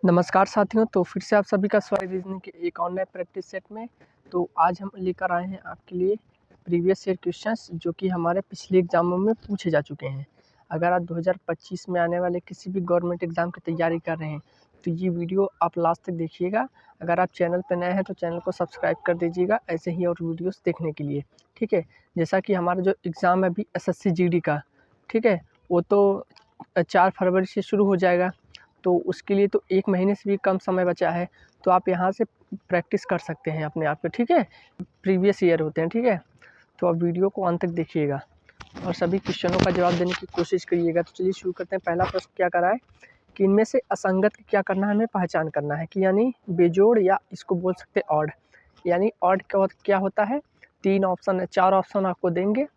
नमस्कार साथियों, तो फिर से आप सभी का स्वागत है रीजनिंग के एक और नए प्रैक्टिस सेट में। तो आज हम लेकर आए हैं आपके लिए प्रीवियस ईयर क्वेश्चंस जो कि हमारे पिछले एग्जामों में पूछे जा चुके हैं। अगर आप 2025 में आने वाले किसी भी गवर्नमेंट एग्ज़ाम की तैयारी कर रहे हैं तो ये वीडियो आप लास्ट तक देखिएगा। अगर आप चैनल पर नए हैं तो चैनल को सब्सक्राइब कर दीजिएगा ऐसे ही और वीडियोज़ देखने के लिए, ठीक है। जैसा कि हमारा जो एग्ज़ाम है अभी SSC GD का, ठीक है, वो तो 4 फरवरी से शुरू हो जाएगा। तो उसके लिए तो 1 महीने से भी कम समय बचा है, तो आप यहाँ से प्रैक्टिस कर सकते हैं अपने आप पे, ठीक है। प्रीवियस ईयर होते हैं, ठीक है। तो आप वीडियो को अंत तक देखिएगा और सभी क्वेश्चनों का जवाब देने की कोशिश करिएगा। तो चलिए शुरू करते हैं। पहला प्रश्न क्या करा है कि इनमें से असंगत क्या करना है, हमें पहचान करना है कि यानी बेजोड़ या इसको बोल सकते हैं ऑड। यानी ऑड क्या होता है, 3 ऑप्शन 4 ऑप्शन आपको देंगे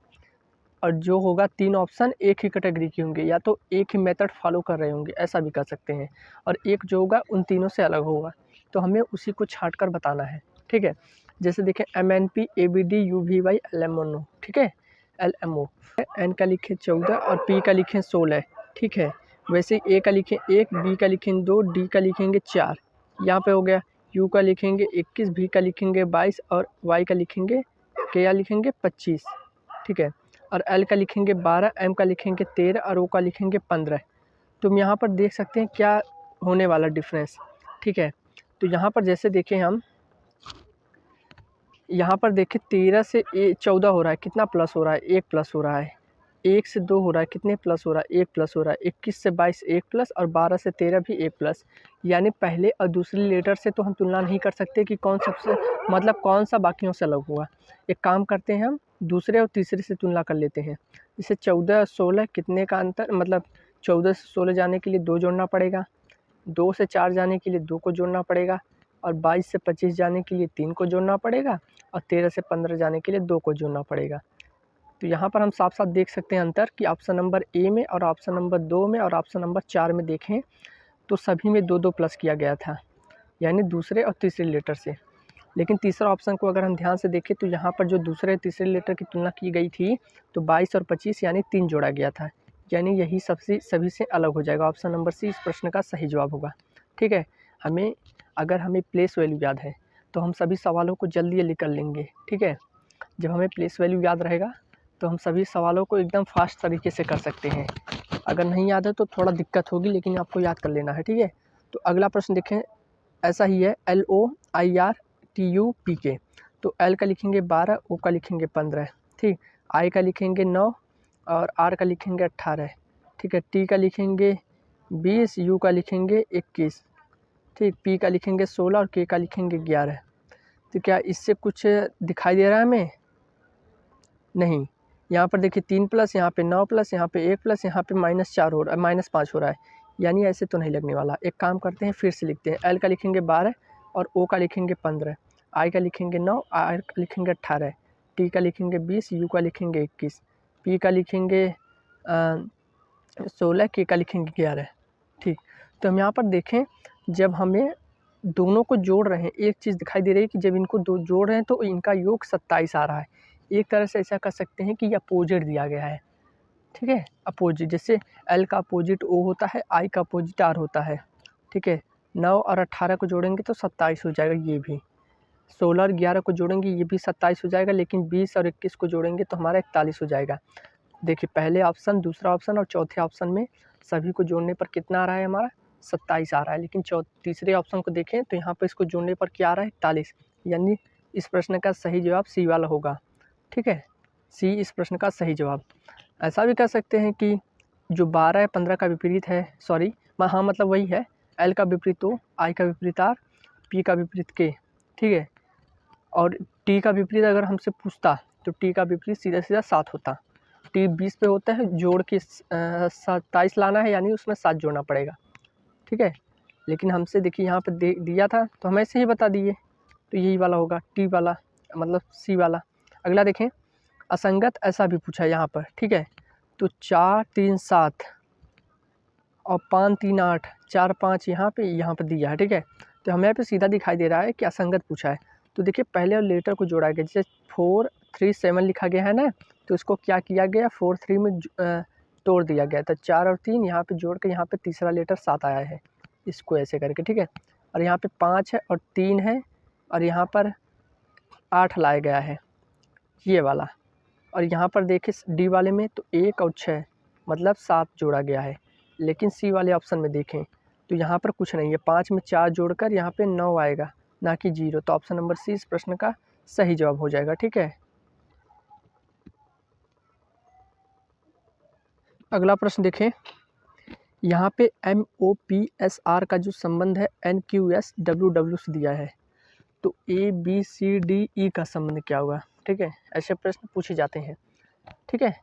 और जो होगा 3 ऑप्शन एक ही कैटेगरी के होंगे या तो एक ही मेथड फॉलो कर रहे होंगे, ऐसा भी कर सकते हैं। और एक जो होगा उन तीनों से अलग होगा, तो हमें उसी को छांट कर बताना है, ठीक है। जैसे देखें MNP ABD UVY LMNO, ठीक है, LMO। N का लिखें 14 और P का लिखें 16, ठीक है। वैसे A का लिखें 1, B का लिखें 2, D का लिखेंगे 4, यहाँ पे हो गया। U का लिखेंगे 21, V का लिखेंगे 22 और Y का लिखेंगे क्या लिखेंगे 25, ठीक है। और L का लिखेंगे 12, M का लिखेंगे 13 और O का लिखेंगे 15। तुम यहाँ पर देख सकते हैं क्या होने वाला डिफरेंस, ठीक है। तो यहाँ पर जैसे देखें हम, यहाँ पर देखें 13 से 14 हो रहा है, कितना प्लस हो रहा है, 1 प्लस हो रहा है। 1 से 2 हो रहा है, कितने प्लस हो रहा है, 1 प्लस हो रहा है। 21 से 22 1 प्लस और 12 से 13 भी 1 प्लस। यानी पहले और दूसरे लेटर से तो हम तुलना नहीं कर सकते कि कौन सबसे मतलब कौन सा बाकियों से अलग हुआ। एक काम करते हैं, हम दूसरे और तीसरे से तुलना कर लेते हैं। जैसे 14 और 16 कितने का अंतर, मतलब 14 से 16 जाने के लिए 2 जोड़ना पड़ेगा, 2 से 4 जाने के लिए 2 को जोड़ना पड़ेगा और 22 से 25 जाने के लिए 3 को जोड़ना पड़ेगा और 13 से 15 जाने के लिए 2 को जोड़ना पड़ेगा। तो यहाँ पर हम साफ साफ देख सकते हैं अंतर कि ऑप्शन नंबर ए में और ऑप्शन नंबर 2 में और ऑप्शन नंबर 4 में देखें तो सभी में 2-2 प्लस किया गया था, यानी दूसरे और तीसरे लेटर से। लेकिन तीसरा ऑप्शन को अगर हम ध्यान से देखें तो यहाँ पर जो दूसरे तीसरे लेटर की तुलना की गई थी तो 22 और 25 यानी 3 जोड़ा गया था, यानी यही सभी से अलग हो जाएगा। ऑप्शन नंबर सी इस प्रश्न का सही जवाब होगा, ठीक है। अगर हमें प्लेस वैल्यू याद है तो हम सभी सवालों को जल्दी निकल लेंगे, ठीक है। जब हमें प्लेस वैल्यू याद रहेगा तो हम सभी सवालों को एकदम फास्ट तरीके से कर सकते हैं। अगर नहीं याद है तो थोड़ा दिक्कत होगी, लेकिन आपको याद कर लेना है, ठीक है। तो अगला प्रश्न देखें, ऐसा ही है LOIRTUPK। तो L का लिखेंगे 12, O का लिखेंगे 15, ठीक। I का लिखेंगे 9 और R का लिखेंगे 18, ठीक है। T का लिखेंगे 20, U का लिखेंगे 21, ठीक। P का लिखेंगे 16 और K का लिखेंगे 11। तो क्या इससे कुछ दिखाई दे रहा है हमें? नहीं। यहाँ पर देखिए 3 प्लस, यहाँ पे 9 प्लस, यहाँ पे 1 प्लस, यहाँ पे -4 हो रहा है, -5 हो रहा है, यानी ऐसे तो नहीं लगने वाला। एक काम करते हैं, फिर से लिखते हैं। L का लिखेंगे 12 और O का लिखेंगे 15, I का लिखेंगे 9, R का लिखेंगे 18, T का लिखेंगे 20, U का लिखेंगे 21, P का लिखेंगे 16, K का लिखेंगे 11, ठीक। तो हम यहाँ पर देखें, जब हमें दोनों को जोड़ रहे हैं, एक चीज़ दिखाई दे रही है कि जब इनको दो जोड़ रहे हैं तो इनका योग 27 आ रहा है। एक तरह से ऐसा कर सकते हैं कि ये अपोजिट दिया गया है, ठीक है। अपोजिट, जैसे L का अपोजिट O होता है, I का अपोजिट R होता है, ठीक है। 9 और 18 को जोड़ेंगे तो 27 हो जाएगा, ये भी 16 और 11 को जोड़ेंगे ये भी 27 हो जाएगा, लेकिन 20 और 21 को जोड़ेंगे तो हमारा 41 हो जाएगा। देखिए पहले ऑप्शन, दूसरा ऑप्शन और चौथे ऑप्शन में सभी को जोड़ने पर कितना आ रहा है, हमारा 27 आ रहा है। लेकिन तीसरे ऑप्शन को देखें तो यहाँ पर इसको जोड़ने पर क्या आ रहा है, 41, यानी इस प्रश्न का सही जवाब सी वाला होगा, ठीक है। सी इस प्रश्न का सही जवाब। ऐसा भी कर सकते हैं कि जो 12 है 15 का विपरीत है, सॉरी हाँ मतलब वही है, L का विपरीत O, I का विपरीत R, P का विपरीत K, ठीक है। और T का विपरीत अगर हमसे पूछता तो T का विपरीत सीधा सीधा 7 होता। T 20 पे होता है, जोड़ के 27 लाना है, यानी उसमें 7 जोड़ना पड़ेगा, ठीक है। लेकिन हमसे देखिए यहाँ पे दिया था तो हम ऐसे ही बता दिए, तो यही वाला होगा, T वाला मतलब C वाला। अगला देखें, असंगत ऐसा भी पूछा है यहाँ पर, ठीक है। तो 4 3 7 और 5 3 8, 4 5 यहाँ पे दिया है, ठीक है। तो हमें यहाँ पे सीधा दिखाई दे रहा है कि असंगत पूछा है। तो देखिए पहले और लेटर को जोड़ा गया, जैसे 4 3 7 लिखा गया है ना, तो इसको क्या किया गया, 4 3 में तोड़ दिया गया था। 4 और 3 यहाँ पे जोड़ के यहाँ पे तीसरा लेटर 7 आया है, इसको ऐसे करके, ठीक है। और यहाँ पे 5 है और 3 है और यहाँ पर 8 लाया गया है ये वाला। और यहाँ पर देखें डी वाले में तो 1 और 6 मतलब 7 जोड़ा गया है। लेकिन सी वाले ऑप्शन में देखें तो यहाँ पर कुछ नहीं है, 5 में 4 जोड़कर यहाँ पे 9 आएगा, ना कि 0। तो ऑप्शन नंबर सी इस प्रश्न का सही जवाब हो जाएगा, ठीक है। अगला प्रश्न देखें, यहाँ पे MOPSR का जो संबंध है NQSWW से दिया है, तो ABCDE का संबंध क्या होगा, ठीक है। ऐसे प्रश्न पूछे जाते हैं, ठीक है।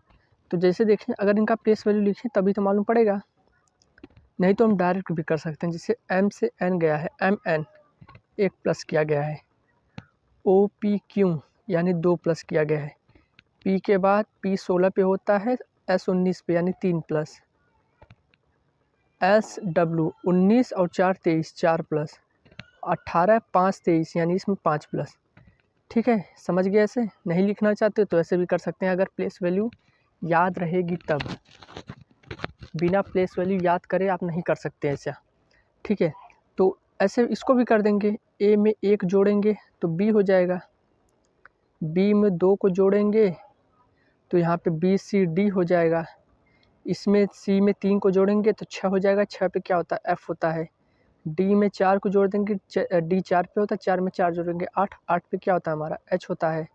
तो जैसे देखें अगर इनका प्लेस वैल्यू लिखें तभी तो मालूम पड़ेगा, नहीं तो हम डायरेक्ट भी कर सकते हैं। जैसे M से N गया है, MN 1 प्लस किया गया है, OPQ यानी 2 प्लस किया गया है, P के बाद P 16 पे होता है, S 19 पे यानी 3 प्लस, SW 19 और 4 23 4 प्लस, 18 5 23 यानी इसमें 5 प्लस, ठीक है। समझ गए। ऐसे नहीं लिखना चाहते तो ऐसे भी कर सकते हैं, अगर प्लेस वैल्यू याद रहेगी तब। बिना प्लेस वैल्यू याद करे आप नहीं कर सकते ऐसा, ठीक है। तो ऐसे इसको भी कर देंगे, A में 1 जोड़ेंगे तो B हो जाएगा, B में 2 को जोड़ेंगे तो यहाँ पे BCD हो जाएगा, इसमें C में 3 को जोड़ेंगे तो 6 हो जाएगा, 6 पे क्या होता है F होता है, D में 4 को जोड़ देंगे, D 4 पे होता है, 4 में 4 जोड़ेंगे 8, 8 पे क्या होता है हमारा H होता है,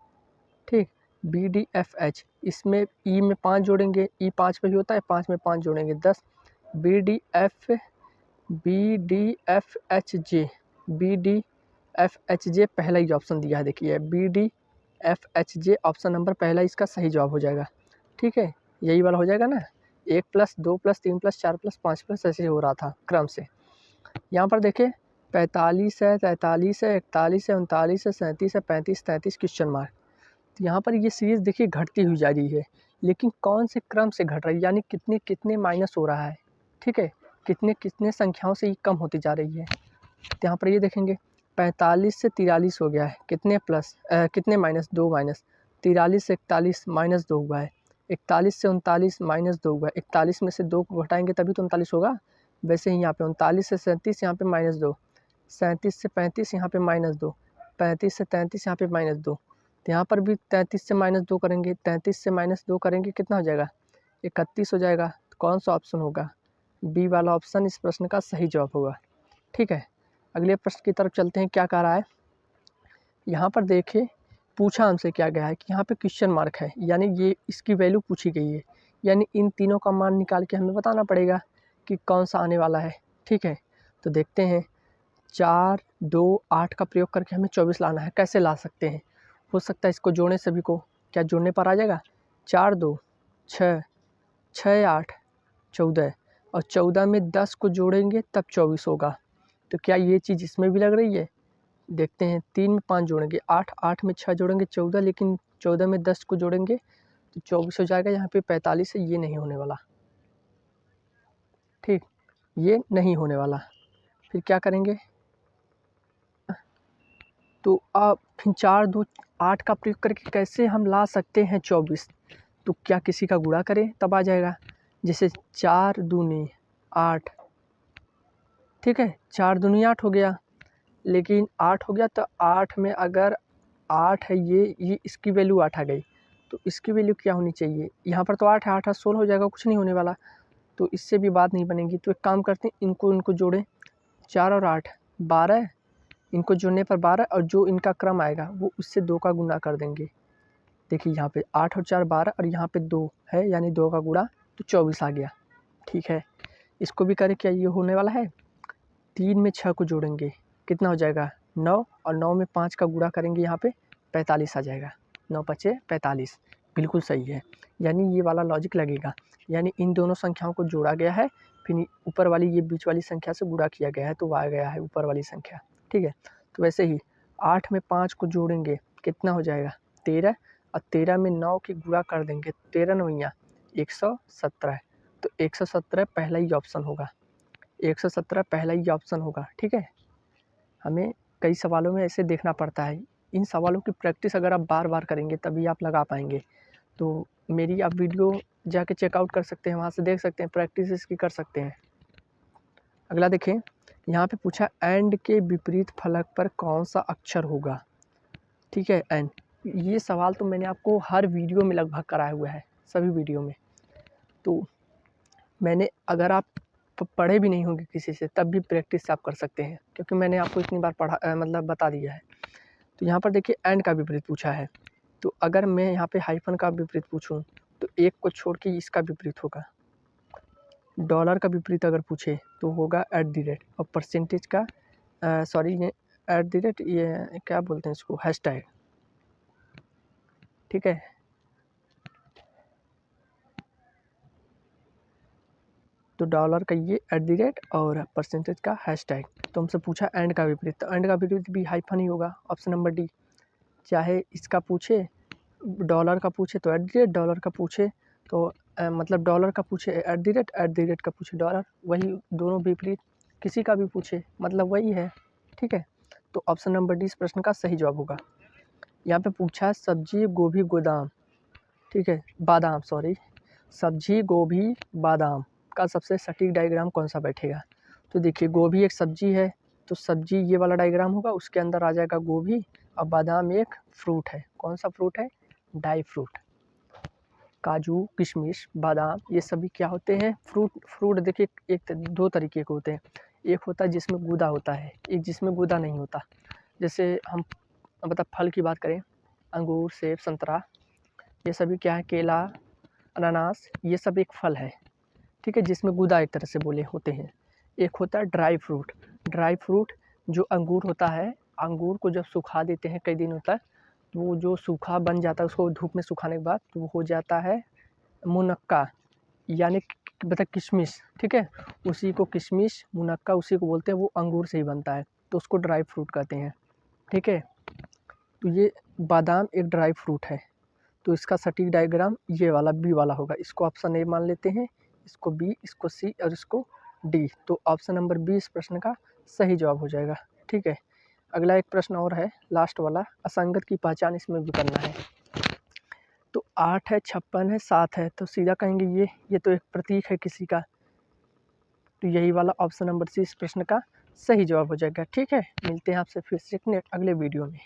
ठीक। BDFH, इसमें E में 5 जोड़ेंगे, E 5 पे ही होता है, 5 में 5 जोड़ेंगे 10, BDFHJ पहला ही ऑप्शन दिया है, देखिए BDFHJ ऑप्शन नंबर पहला इसका सही जवाब हो जाएगा, ठीक है। यही वाला हो जाएगा ना, 1 plus 2 plus 3 plus 4 plus 5 plus ऐसे हो रहा था क्रम से। यहाँ पर देखें 45 है, 43 है, 41 है, 39 है, 37 है, 35 33 क्वेश्चन मार्क। तो यहाँ पर ये सीरीज़ देखिए घटती हुई जा रही है, लेकिन कौन से क्रम से घट रही है, यानी कितने कितने माइनस हो रहा है, ठीक है, कितने कितने संख्याओं से ये कम होती जा रही है। तो यहाँ पर ये देखेंगे 45 से 43 हो गया है, कितने प्लस कितने माइनस, 2 माइनस, 43 से 41 माइनस 2 हुआ है, 41 से 39 माइनस 2 हुआ है, 41 में से 2 को घटाएंगे तभी तो 39 होगा। वैसे ही यहाँ पे 39 से 37 यहाँ पे माइनस 2, 37 से 35 यहाँ पे माइनस 2, 35 से 33 यहाँ पे माइनस 2, तो यहाँ पर भी 33 से माइनस 2 करेंगे, 33 से माइनस 2 करेंगे कितना हो जाएगा, 31 हो जाएगा। तो कौन सा ऑप्शन होगा, बी वाला ऑप्शन इस प्रश्न का सही जवाब होगा, ठीक है। अगले प्रश्न की तरफ चलते हैं, क्या कह रहा है। यहाँ पर देखिए पूछा हमसे क्या गया है कि यहाँ पे क्वेश्चन मार्क है, यानी ये इसकी वैल्यू पूछी गई है, यानी इन तीनों का मान निकाल के हमें बताना पड़ेगा कि कौन सा आने वाला है, ठीक है। तो देखते हैं 4 2 8 का प्रयोग करके हमें 24 लाना है, कैसे ला सकते हैं। हो सकता है इसको जोड़ें सभी को, क्या जोड़ने पर आ जाएगा, 4 2 6 6 8 14 और 14 में 10 को जोड़ेंगे तब 24 होगा। तो क्या ये चीज़ इसमें भी लग रही है, देखते हैं। 3 में 5 जोड़ेंगे 8, 8 में 6 जोड़ेंगे 14, लेकिन 14 में 10 को जोड़ेंगे तो 24 हो जाएगा। यहाँ पे 45 है, ये नहीं होने वाला, ठीक, ये नहीं होने वाला। फिर क्या करेंगे, तो अब फिर 4 2 8 का प्रयोग करके कैसे हम ला सकते हैं 24, तो क्या किसी का गुणा करें तब आ जाएगा। जैसे 4 दूनी 8, ठीक है, 4 दूनी 8 हो गया, लेकिन 8 हो गया तो 8 में अगर 8 है, ये इसकी वैल्यू 8 आ गई, तो इसकी वैल्यू क्या होनी चाहिए, यहाँ पर तो 8 है, 8 16 हो जाएगा, कुछ नहीं होने वाला, तो इससे भी बात नहीं बनेगी। तो एक काम करते हैं, इनको जोड़ें, 4 और 8 12, इनको जोड़ने पर 12 और जो इनका क्रम आएगा वो उससे 2 का गुना कर देंगे। देखिए यहाँ पे 8 और 4 12 और यहाँ पे 2 है, यानी 2 का गुणा तो 24 आ गया, ठीक है। इसको भी करें, क्या ये होने वाला है। 3 में 6 को जोड़ेंगे कितना हो जाएगा 9, और 9 में 5 का गुणा करेंगे यहाँ पे 45 आ जाएगा, 9 5 45, बिल्कुल सही है। यानी ये वाला लॉजिक लगेगा, यानी इन दोनों संख्याओं को जोड़ा गया है, फिर ऊपर वाली ये बीच वाली संख्या से गुणा किया गया है, तो वो आ गया है ऊपर वाली संख्या, ठीक है। तो वैसे ही 8 में 5 को जोड़ेंगे कितना हो जाएगा 13, और 13 में 9 की गुणा कर देंगे, 13 9 117, तो 117 पहला ही ऑप्शन होगा, 117 पहला ही ऑप्शन होगा, ठीक है। हमें कई सवालों में ऐसे देखना पड़ता है, इन सवालों की प्रैक्टिस अगर आप बार बार करेंगे तभी आप लगा पाएंगे। तो मेरी आप वीडियो जाके चेकआउट कर सकते हैं, वहाँ से देख सकते हैं, प्रैक्टिस इसकी कर सकते हैं। अगला देखें, यहाँ पे पूछा एंड के विपरीत फलक पर कौन सा अक्षर होगा। ठीक है, एंड ये सवाल तो मैंने आपको हर वीडियो में लगभग कराया हुआ है, सभी वीडियो में। तो मैंने, अगर आप पढ़े भी नहीं होंगे किसी से तब भी प्रैक्टिस आप कर सकते हैं, क्योंकि मैंने आपको इतनी बार पढ़ा मतलब बता दिया है। तो यहाँ पर देखिए एंड का विपरीत पूछा है, तो अगर मैं यहाँ पे हाइफन का विपरीत पूछूं तो एक को छोड़ के इसका विपरीत होगा। डॉलर का विपरीत अगर पूछे तो होगा एट द रेट, और परसेंटेज का सॉरी ये एट द रेट, ये क्या बोलते हैं इसको, हैशटैग। ठीक है, तो डॉलर का ये एट द रेट और परसेंटेज का हैशटैग। तो हमसे पूछा एंड का विपरीत, तो एंड का विपरीत भी हाइफन ही होगा, ऑप्शन नंबर डी। चाहे इसका पूछे, डॉलर का पूछे तो एट द रेट, डॉलर का पूछे तो मतलब डॉलर का पूछे एट द रेट का पूछे डॉलर, वही दोनों विपरीत किसी का भी पूछे मतलब वही है। ठीक है, तो ऑप्शन नंबर डी इस प्रश्न का सही जवाब होगा। यहाँ पे पूछा सब्जी गोभी गोदाम, ठीक है बादाम सॉरी, सब्जी गोभी बादाम का सबसे सटीक डायग्राम कौन सा बैठेगा। तो देखिए गोभी एक सब्जी है, तो सब्जी ये वाला डायग्राम होगा, उसके अंदर आ जाएगा गोभी, और बादाम एक फ्रूट है। कौन सा फ्रूट है, ड्राई फ्रूट। काजू किशमिश बादाम ये सभी क्या होते हैं, फ्रूट देखिए एक दो तरीके के होते हैं, एक होता है जिसमें गूदा होता है, एक जिसमें गूदा नहीं होता। जैसे हम मतलब फल की बात करें, अंगूर सेब संतरा ये सभी क्या है, केला अनानास ये सब एक फल है। ठीक है, जिसमें गूदा एक तरह से बोले होते हैं। एक होता है ड्राई फ्रूट, ड्राई फ्रूट जो अंगूर होता है, अंगूर को जब सुखा देते हैं कई दिनों तक, तो वो जो सूखा बन जाता है उसको धूप में सुखाने के बाद तो वो हो जाता है मुनक्का, यानी मतलब किशमिश। ठीक है, उसी को किशमिश मुनक्का उसी को बोलते हैं, वो अंगूर से ही बनता है, तो उसको ड्राई फ्रूट कहते हैं। ठीक है, तो ये बादाम एक ड्राई फ्रूट है, तो इसका सटीक डायग्राम ये वाला बी वाला होगा। इसको ऑप्शन ए मान लेते हैं, इसको बी, इसको सी और इसको डी। तो ऑप्शन नंबर बी इस प्रश्न का सही जवाब हो जाएगा। ठीक है, अगला एक प्रश्न और है, लास्ट वाला, असंगत की पहचान इसमें भी करना है। तो 8 है 56 है 7 है, तो सीधा कहेंगे ये तो एक प्रतीक है किसी का, तो यही वाला ऑप्शन नंबर सी इस प्रश्न का सही जवाब हो जाएगा। ठीक है, मिलते हैं आपसे फिर से अगले वीडियो में।